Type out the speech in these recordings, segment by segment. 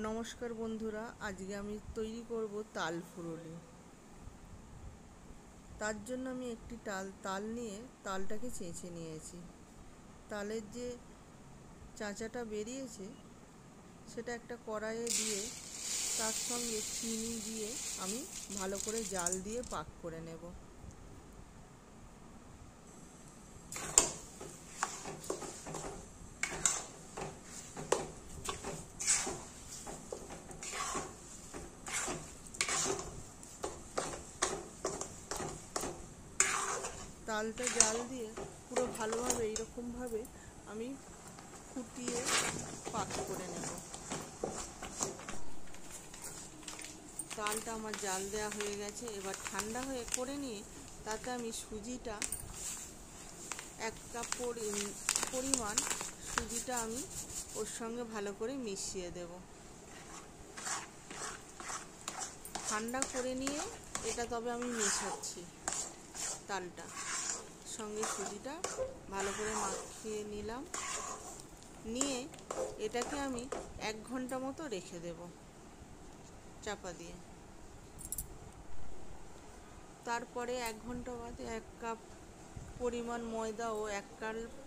নমস্কার বন্ধুরা, আজকে আমি তৈরি করব তাল ফুরুলি। তার জন্য আমি একটি তাল নিয়ে তালটাকে চেঁচে নিয়েছি। তালের যে চাঁচাটা বেরিয়েছে সেটা একটা কড়াইয়ে দিয়ে তার সঙ্গে চিনি দিয়ে আমি ভালো করে জাল দিয়ে পাক করে নেব। তালটা জাল দিয়ে পুরো ভালোভাবে এইরকমভাবে আমি ফুটিয়ে পাক করে নেব। তালটা আমার জাল দেওয়া হয়ে গেছে, এবার ঠান্ডা হয়ে করে নিয়ে তাতে আমি সুজিটা 1 কাপ পরিমাণ সুজিটা আমি ওর সঙ্গে ভালো করে মিশিয়ে দেব। ঠান্ডা করে নিয়ে এটা তবে আমি মেশাচ্ছি। তালটা সঙ্গে সুজিটা ভালো করে মাখিয়ে নিলাম, নিয়ে এটাকে আমি 1 ঘন্টা মতো রেখে দেব চাপা দিয়ে। তারপরে 1 ঘন্টা বাদে 1 কাপ পরিমাণ ময়দা ও 1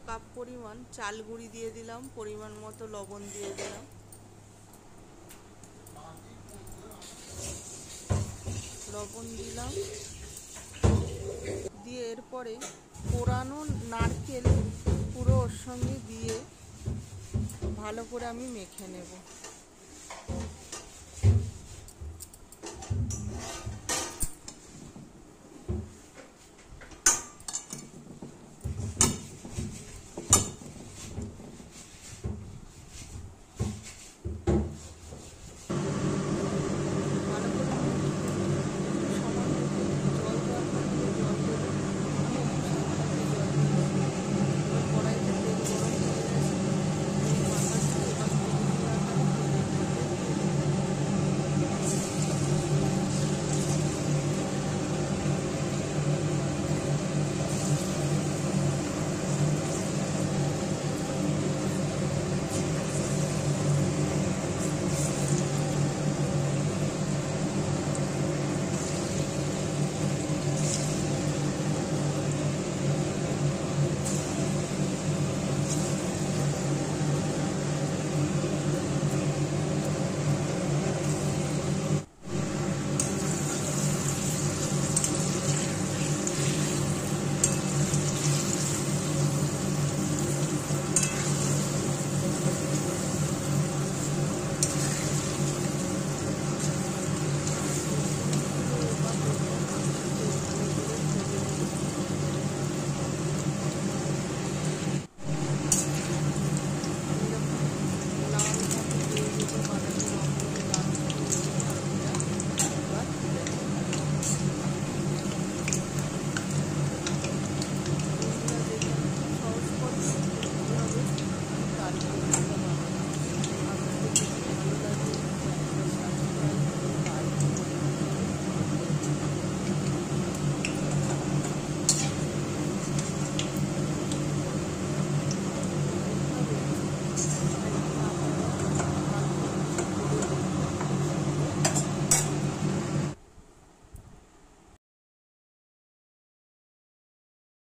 কাপ পরিমাণ চাল গুঁড়ি দিয়ে দিলাম, পরিমাণ মতো লবণ দিয়ে দিলাম। লবণ দিলাম দিয়ে এরপরে কোরানো নারকেল পুরো ওর সঙ্গে দিয়ে ভালো করে আমি মেখে নেব।